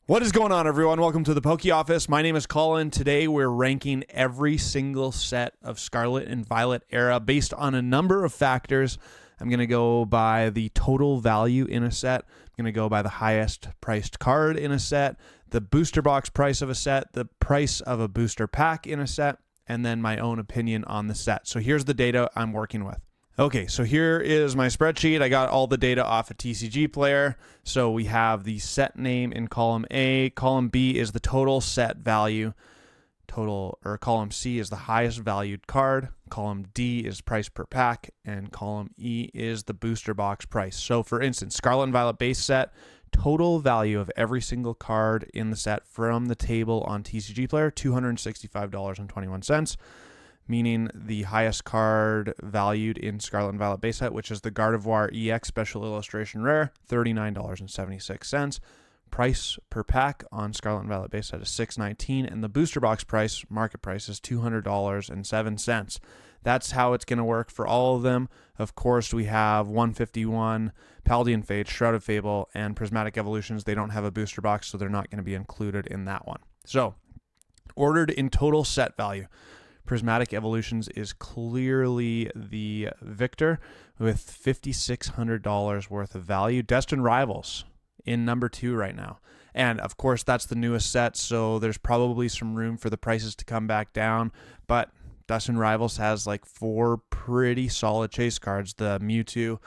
What is going on, everyone? Welcome to the Poke Office. My name is Colin. Today we're ranking every single set of Scarlet and Violet Era based on a number of factors. I'm going to go by the total value in a set. I'm going to go by the highest priced card in a set, the booster box price of a set, the price of a booster pack in a set, and then my own opinion on the set. So here's the data I'm working with. Okay, so here is my spreadsheet. I got all the data off a TCG player. So we have the set name in column A. Column B is the total set value. Column C is the highest valued card. Column D is price per pack. And column E is the booster box price. So for instance, Scarlet and Violet base set, total value of every single card in the set from the table on TCG player, $265.21. Meaning the highest card valued in Scarlet and Violet base set, which is the Gardevoir EX Special Illustration Rare, $39.76. Price per pack on Scarlet and Violet base set is $6.19, and the booster box price, market price, is $200.07. That's how it's going to work for all of them. Of course, we have 151, Paldean Fates, Shrouded Fable, and Prismatic Evolutions. They don't have a booster box, so they're not going to be included in that one. So, ordered in total set value, Prismatic Evolutions is clearly the victor with $5,600 worth of value. Destined Rivals in number 2 right now. And of course, that's the newest set, so there's probably some room for the prices to come back down. But Destined Rivals has like 4 pretty solid chase cards: the Mewtwo,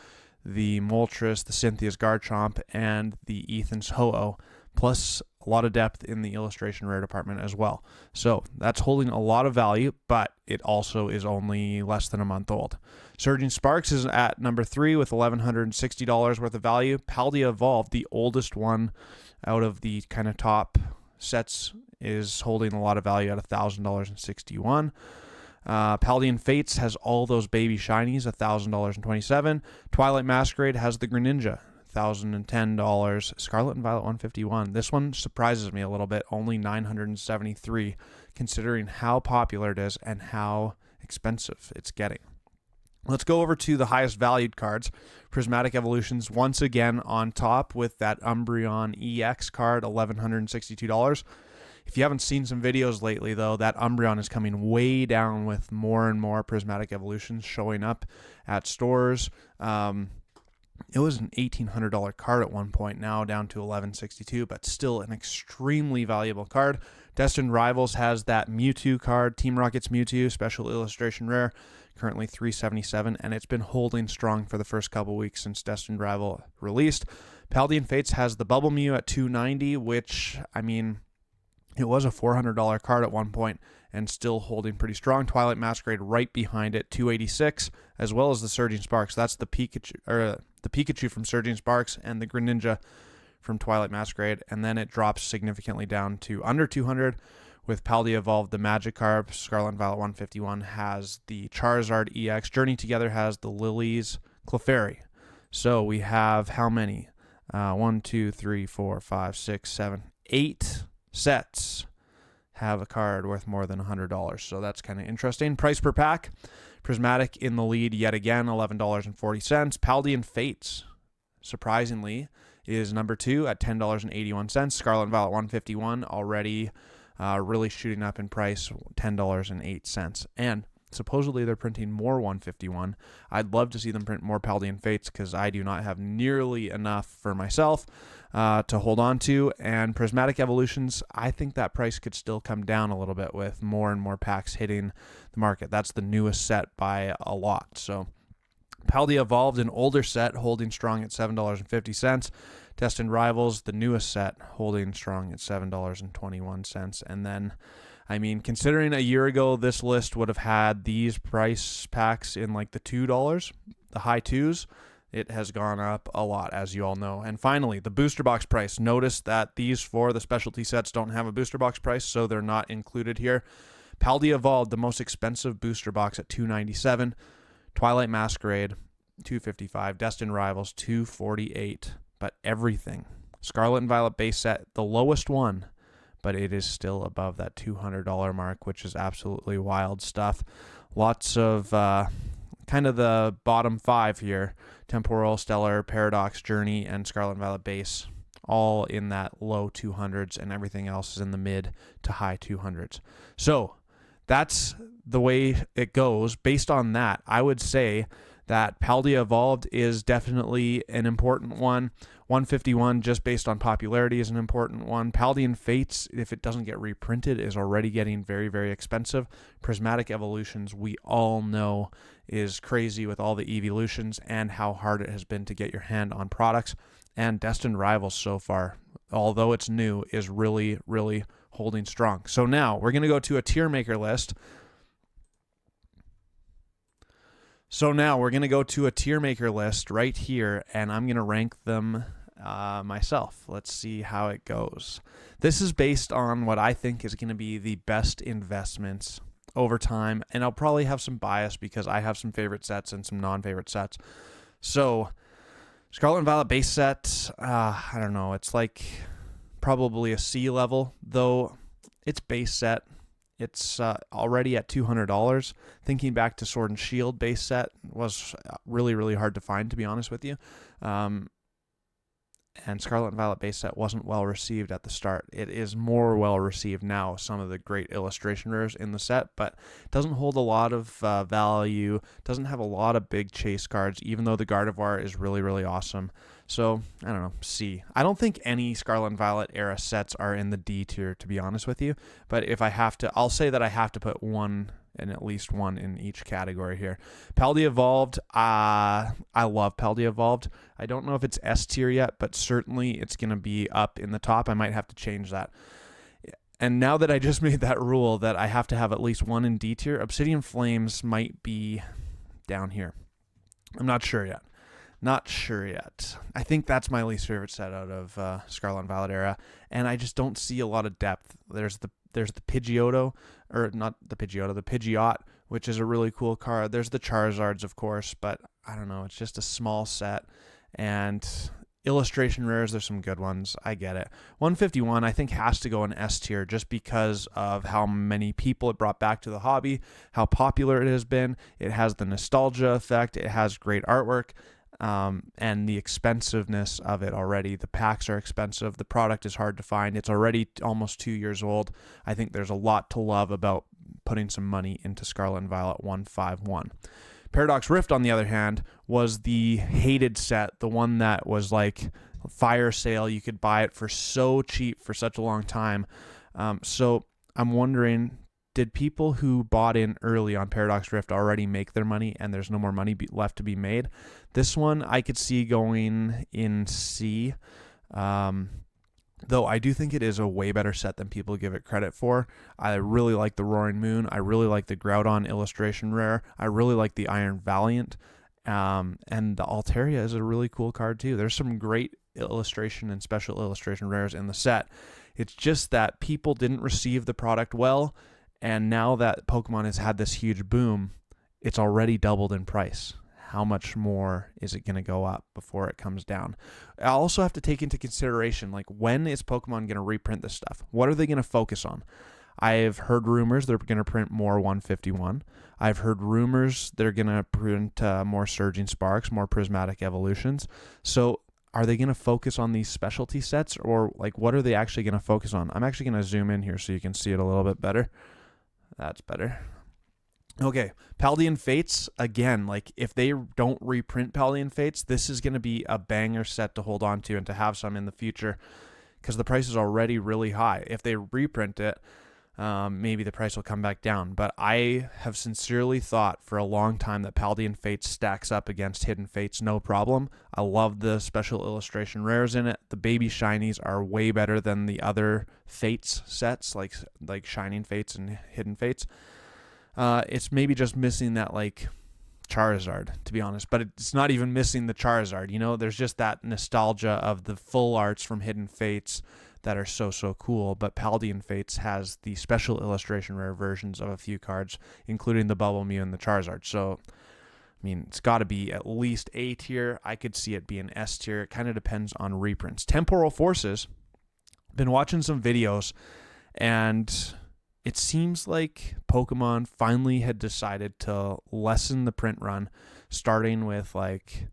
the Moltres, the Cynthia's Garchomp, and the Ethan's Ho-Oh, plus a lot of depth in the illustration rare department as well. So that's holding a lot of value, but it also is only less than a month old. Surging Sparks is at number 3 with $1,160 worth of value. Paldea Evolved, the oldest one out of the kind of top sets, is holding a lot of value at $1,000.61. Paldean Fates has all those baby shinies, $1,000.27. Twilight Masquerade has the Greninja, $1,010. Scarlet and Violet 151. This one surprises me a little bit, only $973, considering how popular it is and how expensive it's getting. Let's go over to the highest valued cards. Prismatic Evolutions once again on top with that Umbreon EX card, $1,162. If you haven't seen some videos lately, though, that Umbreon is coming way down with more and more Prismatic Evolutions showing up at stores. It was an $1,800 card at one point, now down to $1,162, but still an extremely valuable card. Destined Rivals has that Mewtwo card, Team Rocket's Mewtwo, Special Illustration Rare, currently $377, and it's been holding strong for the first couple weeks since Destined Rival released. Paldean Fates has the Bubble Mew at $290, which, I mean, it was a $400 card at one point and still holding pretty strong. Twilight Masquerade right behind it, $286, as well as the Surging Sparks. That's the Pikachu from Surging Sparks and the Greninja from Twilight Masquerade, and then it drops significantly down to under $200 with Paldea Evolved. The Magikarp, Scarlet and Violet 151, has the Charizard EX. Journey Together has the Lilies Clefairy. So we have how many? 1, 2, 3, 4, 5, 6, 7, 8 sets have a card worth more than $100. So that's kind of interesting. Price per pack, Prismatic in the lead yet again, $11.40. Paldean Fates, surprisingly, is number 2 at $10.81. Scarlet and Violet 151 already really shooting up in price, $10.08. And supposedly they're printing more 151. I'd love to see them print more Paldean Fates because I do not have nearly enough for myself to hold on to. And Prismatic Evolutions, I think that price could still come down a little bit with more and more packs hitting the market. That's the newest set by a lot. So Paldea Evolved, an older set, holding strong at $7.50. Destined Rivals, the newest set, holding strong at $7.21. And then, I mean, considering a year ago this list would have had these price packs in like the $2, the high 2s, it has gone up a lot, as you all know. And finally, the booster box price. Notice that these 4, the specialty sets, don't have a booster box price, so they're not included here. Paldea Evolved, the most expensive booster box at $297. Twilight Masquerade, $255. Destined Rivals, $248. But everything, Scarlet and Violet base set, the lowest one, but it is still above that $200 mark, which is absolutely wild stuff. Lots of kind of the bottom 5 here: Temporal, Stellar, Paradox, Journey, and Scarlet and Violet base, all in that low 200s, and everything else is in the mid to high 200s. So that's the way it goes. Based on that, I would say that Paldea Evolved is definitely an important one. 151, just based on popularity, is an important one. Paldean Fates, if it doesn't get reprinted, is already getting very, very expensive. Prismatic Evolutions, we all know, is crazy with all the evolutions and how hard it has been to get your hand on products. And Destined Rivals so far, although it's new, is really, really holding strong. So now we're going to go to a tier maker list. Right here, and I'm going to rank them myself. Let's see how it goes. This is based on what I think is going to be the best investments over time, and I'll probably have some bias because I have some favorite sets and some non-favorite sets. So Scarlet and Violet base set, I don't know, it's like probably a C level, though it's base set. It's already at $200. Thinking back to Sword and Shield base set was really, really hard to find, to be honest with you. And Scarlet and Violet base set wasn't well received at the start. It is more well received now, some of the great illustration rares in the set, but it doesn't hold a lot of value, doesn't have a lot of big chase cards, even though the Gardevoir is really, really awesome. So, I don't know, C. I don't think any Scarlet and Violet era sets are in the D tier, to be honest with you, but if I have to, I'll say that I have to put one, and at least one in each category here. Paldea Evolved, I love Paldea Evolved. I don't know if it's S tier yet, but certainly it's going to be up in the top. I might have to change that. And now that I just made that rule that I have to have at least one in D tier, Obsidian Flames might be down here. I'm not sure yet. I think that's my least favorite set out of Scarlet and Violet era, and I just don't see a lot of depth. There's the Pidgeotto, or not the Pidgeotto, the Pidgeot, which is a really cool card. There's the Charizards, of course, but I don't know. It's just a small set, and illustration rares, there's some good ones. I get it. 151, I think, has to go in S tier just because of how many people it brought back to the hobby, how popular it has been. It has the nostalgia effect. It has great artwork. And the expensiveness of it already. The packs are expensive. The product is hard to find. It's already almost 2 years old. I think there's a lot to love about putting some money into Scarlet and Violet 151. Paradox Rift, on the other hand, was the hated set, the one that was like fire sale. You could buy it for so cheap for such a long time. So I'm wondering, did people who bought in early on Paradox Rift already make their money and there's no more money left to be made? This one I could see going in C, though I do think it is a way better set than people give it credit for. I really like the Roaring Moon. I really like the Groudon illustration rare. I really like the Iron Valiant. And the Altaria is a really cool card too. There's some great illustration and special illustration rares in the set. It's just that people didn't receive the product well. And now that Pokemon has had this huge boom, it's already doubled in price. How much more is it going to go up before it comes down? I also have to take into consideration, like, when is Pokemon going to reprint this stuff? What are they going to focus on? I've heard rumors they're going to print more 151. I've heard rumors they're going to print more Surging Sparks, more Prismatic Evolutions. So are they going to focus on these specialty sets, or like what are they actually going to focus on? I'm actually going to zoom in here so you can see it a little bit better. That's better. Okay, Paldean Fates, again, like if they don't reprint Paldean Fates, this is going to be a banger set to hold on to and to have some in the future because the price is already really high. If they reprint it, maybe the price will come back down. But I have sincerely thought for a long time that Paldean Fates stacks up against Hidden Fates no problem. I love the special illustration rares in it. The baby shinies are way better than the other Fates sets, like Shining Fates and Hidden Fates. It's maybe just missing that like Charizard, to be honest, but it's not even missing the Charizard. You know, there's just that nostalgia of the full arts from Hidden Fates that are so cool. But Paldean Fates has the special illustration rare versions of a few cards, including the Bubble Mew and the Charizard. So, I mean, it's got to be at least A tier. I could see it being S tier. It kind of depends on reprints. Temporal Forces, been watching some videos, and it seems like Pokemon finally had decided to lessen the print run, starting with like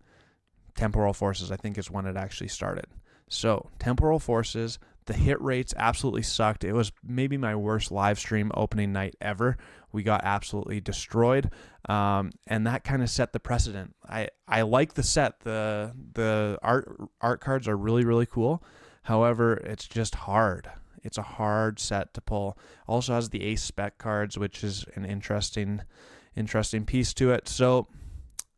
Temporal Forces, I think is when it actually started. So Temporal Forces, the hit rates absolutely sucked. It was maybe my worst live stream opening night ever. We got absolutely destroyed, and that kind of set the precedent. I like the set. The art cards are really, really cool. However, it's just hard. It's a hard set to pull. Also has the ace spec cards, which is an interesting piece to it. So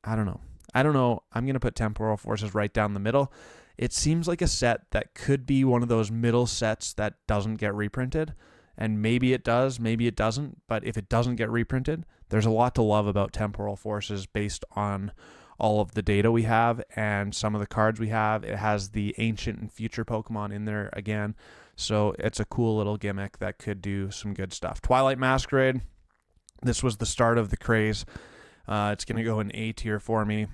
I don't know. I'm going to put Temporal Forces right down the middle. It seems like a set that could be one of those middle sets that doesn't get reprinted. And maybe it does, maybe it doesn't. But if it doesn't get reprinted, there's a lot to love about Temporal Forces based on all of the data we have and some of the cards we have. It has the ancient and future Pokemon in there again. So it's a cool little gimmick that could do some good stuff. Twilight Masquerade. This was the start of the craze. It's going to go in A tier for me.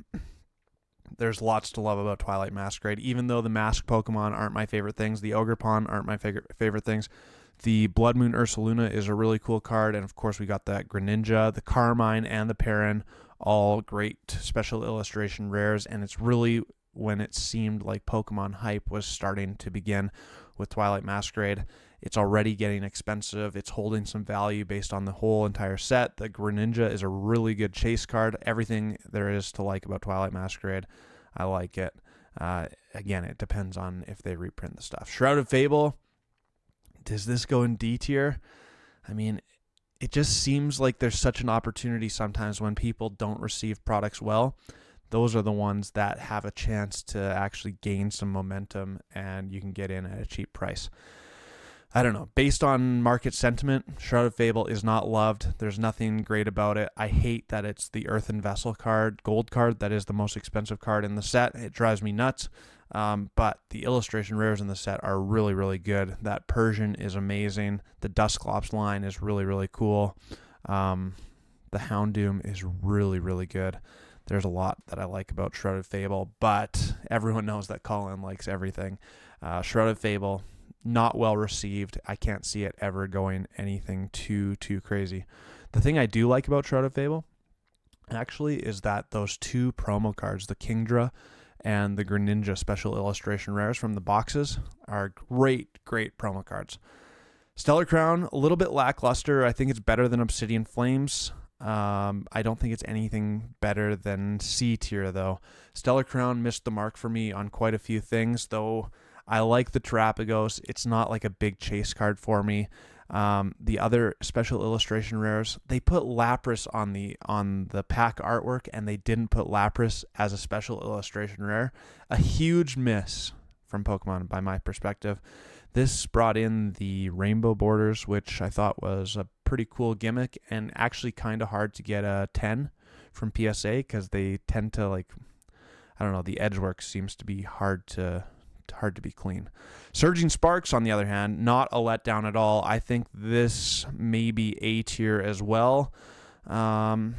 There's lots to love about Twilight Masquerade. Even though the masked Pokemon aren't my favorite things, the Ogerpon aren't my favorite things, the Blood Moon Ursaluna is a really cool card. And of course, we got that Greninja, the Carmine, and the Perrin, all great special illustration rares. And it's really when it seemed like Pokemon hype was starting to begin with Twilight Masquerade. It's already getting expensive. It's holding some value based on the whole entire set. The Greninja is a really good chase card. Everything there is to like about Twilight Masquerade, I like it. Again, it depends on if they reprint the stuff. Shrouded Fable, does this go in D tier? I mean, it just seems like there's such an opportunity sometimes when people don't receive products well. Those are the ones that have a chance to actually gain some momentum and you can get in at a cheap price. I don't know. Based on market sentiment, Shrouded Fable is not loved. There's nothing great about it. I hate that it's the Earthen Vessel card, gold card, that is the most expensive card in the set. It drives me nuts. But the illustration rares in the set are really, really good. That Persian is amazing. The Dusclops line is really, really cool. The Houndoom is really, really good. There's a lot that I like about Shrouded Fable, but everyone knows that Colin likes everything. Shrouded Fable, not well received. I can't see it ever going anything too crazy. The thing I do like about Shrouded Fable, actually, is that those two promo cards, the Kingdra and the Greninja special illustration rares from the boxes, are great promo cards. Stellar Crown, a little bit lackluster. I think it's better than Obsidian Flames. I don't think it's anything better than C tier, though. Stellar Crown missed the mark for me on quite a few things, though. I like the Terapagos. It's not like a big chase card for me. The other special illustration rares, they put Lapras on the pack artwork, and they didn't put Lapras as a special illustration rare. A huge miss from Pokemon by my perspective. This brought in the rainbow borders, which I thought was a pretty cool gimmick and actually kind of hard to get a 10 from PSA because they tend to, like, I don't know, the edge work seems to be hard to be clean. Surging Sparks, on the other hand, not a letdown at all. I think this may be A tier as well. I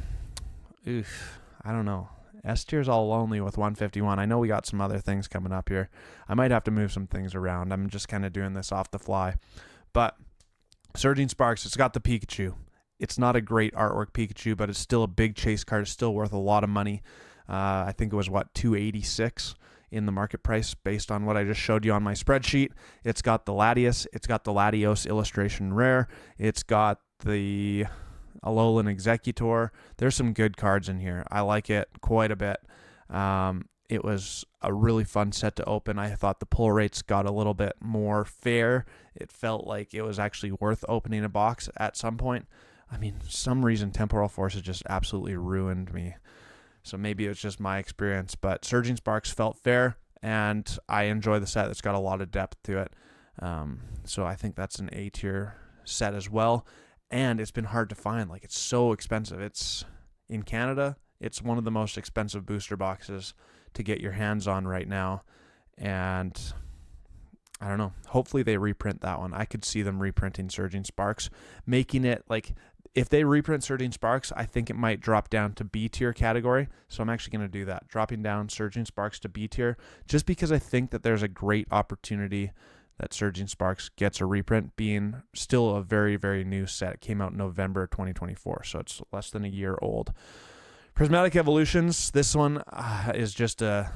don't know. S tier's all lonely with 151. I know we got some other things coming up here. I might have to move some things around. I'm just kind of doing this off the fly. But Surging Sparks, it's got the Pikachu. It's not a great artwork Pikachu, but it's still a big chase card. It's still worth a lot of money. I think it was, $286 in the market price based on what I just showed you on my spreadsheet. It's got the Latios. It's got the Latios illustration rare. It's got the Alolan Executor. There's some good cards in here. I like it quite a bit. It was a really fun set to open. I thought the pull rates got a little bit more fair. It felt like it was actually worth opening a box at some point. I mean, for some reason, Temporal Forces just absolutely ruined me. So maybe it was just my experience, but Surging Sparks felt fair, and I enjoy the set. It's got a lot of depth to it. So I think that's an A tier set as well. And it's been hard to find. Like, it's so expensive. It's in Canada. It's one of the most expensive booster boxes to get your hands on right now. And I don't know. Hopefully they reprint that one. I could see them reprinting Surging Sparks, making it like, if they reprint Surging Sparks, I think it might drop down to B tier category. So I'm actually going to do that, dropping down Surging Sparks to B tier, just because I think that there's a great opportunity that Surging Sparks gets a reprint, being still a very, very new set. It came out in November 2024, so it's less than a year old. Prismatic Evolutions, this one is just a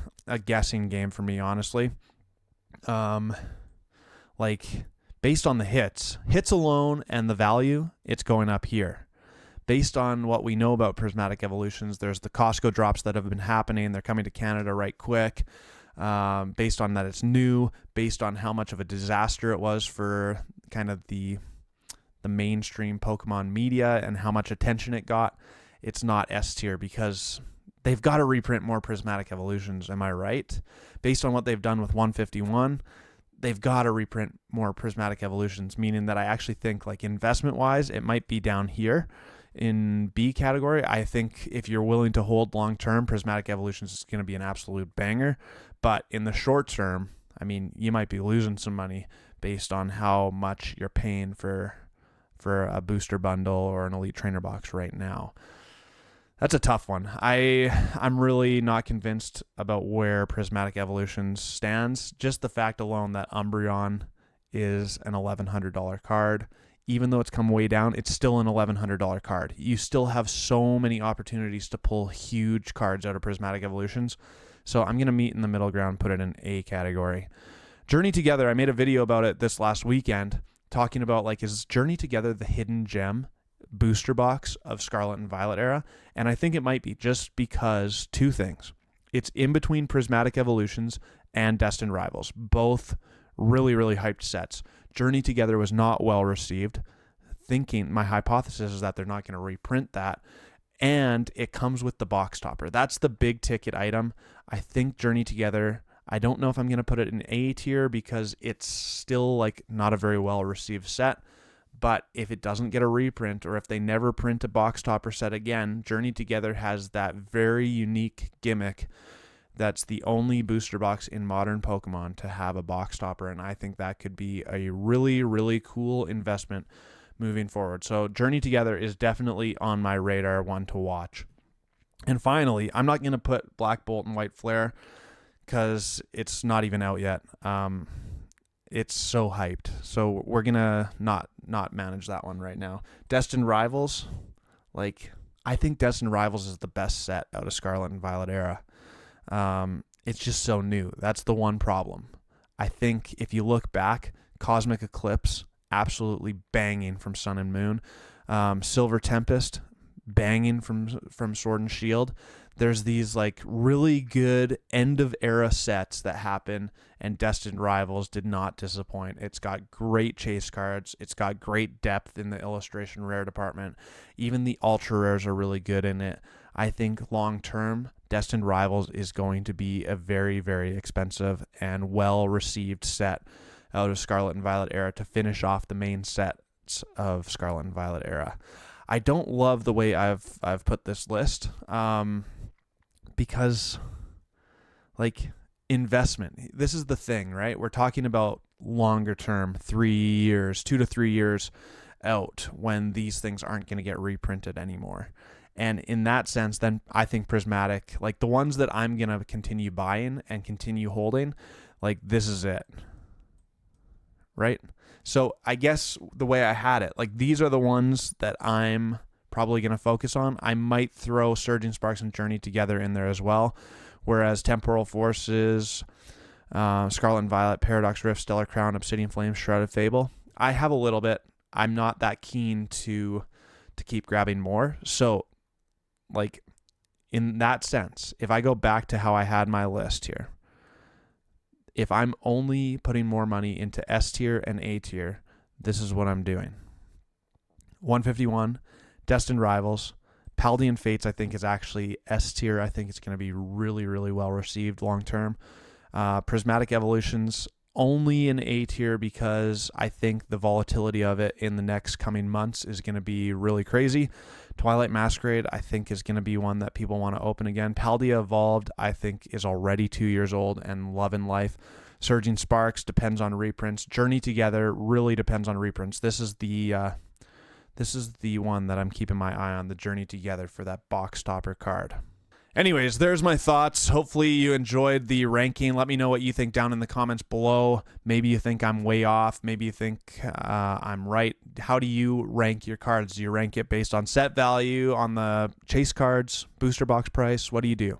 guessing game for me, honestly. Like based on the hits alone and the value, it's going up here. Based on what we know about prismatic evolutions, there's the Costco drops that have been happening. They're coming to Canada right quick. Based on that it's new, based on how much of a disaster it was for kind of the mainstream Pokemon media and how much attention it got, it's not S tier because they've got to reprint more prismatic evolutions. Am I right? Based on what they've done with 151, they've got to reprint more prismatic evolutions, meaning that I actually think like investment wise, it might be down here in B category. I think if you're willing to hold long term, prismatic evolutions is going to be an absolute banger. But in the short term, I mean, you might be losing some money based on how much you're paying for a booster bundle or an elite trainer box right now. That's a tough one. I'm really not convinced about where prismatic evolutions stands. Just the fact alone that Umbreon is an $1,100 card. Even though it's come way down, it's still an $1,100 card. You still have so many opportunities to pull huge cards out of prismatic evolutions. So I'm going to meet in the middle ground, put it in A category. Journey Together, I made a video about it this last weekend, talking about like, is Journey Together the hidden gem booster box of Scarlet and Violet Era? And I think it might be, just because two things. It's in between prismatic evolutions and Destined Rivals, both really, really hyped sets. Journey Together was not well received. My hypothesis is that they're not going to reprint that. And it comes with the box topper. That's the big ticket item. I think Journey Together, I don't know if I'm going to put it in A tier because it's still like not a very well received set. But if it doesn't get a reprint, or if they never print a box topper set again, Journey Together has that very unique gimmick that's the only booster box in modern Pokemon to have a box topper, and I think that could be a really, really cool investment moving forward. So Journey Together is definitely on my radar, one to watch. And finally, I'm not going to put Black Bolt and White Flare because it's not even out yet. It's so hyped. So we're going to not manage that one right now. Destined Rivals, I think Destined Rivals is the best set out of Scarlet and Violet Era. It's just so new. That's the one problem. I think if you look back, Cosmic Eclipse, absolutely banging from Sun and Moon. Silver Tempest, banging from Sword and Shield. There's these really good end of era sets that happen, and Destined Rivals did not disappoint. It's got great chase cards. It's got great depth in the illustration rare department. Even the ultra rares are really good in it. I think long term, Destined Rivals is going to be a very, very expensive and well received set out of Scarlet and Violet Era to finish off the main sets of Scarlet and Violet Era. I don't love the way I've put this list, because investment. This is the thing, right? We're talking about longer term, 3 years, 2 to 3 years out, when these things aren't going to get reprinted anymore. And in that sense, then I think prismatic, the ones that I'm going to continue buying and continue holding, this is it. Right? So I guess the way I had it, these are the ones that I'm probably going to focus on. I might throw Surging Sparks and Journey Together in there as well. Whereas Temporal Forces, Scarlet and Violet, Paradox Rift, Stellar Crown, Obsidian Flame, Shrouded Fable, I have a little bit. I'm not that keen to keep grabbing more. So, in that sense, if I go back to how I had my list here, if I'm only putting more money into S tier and A tier, this is what I'm doing. 151, Destined Rivals, Paldean Fates I think is actually S tier. I think it's going to be really, really well received long term. Prismatic Evolutions only in A tier because I think the volatility of it in the next coming months is going to be really crazy. Twilight Masquerade I think is going to be one that people want to open again. Paldea Evolved I think is already 2 years old and loving life. Surging Sparks depends on reprints. Journey Together really depends on reprints. This is the one that I'm keeping my eye on, the Journey Together, for that box topper card. Anyways, there's my thoughts. Hopefully you enjoyed the ranking. Let me know what you think down in the comments below. Maybe you think I'm way off. Maybe you think I'm right. How do you rank your cards? Do you rank it based on set value, on the chase cards, booster box price? What do you do?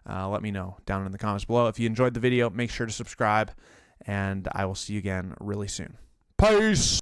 Let me know down in the comments below. If you enjoyed the video, make sure to subscribe, and I will see you again really soon. Peace.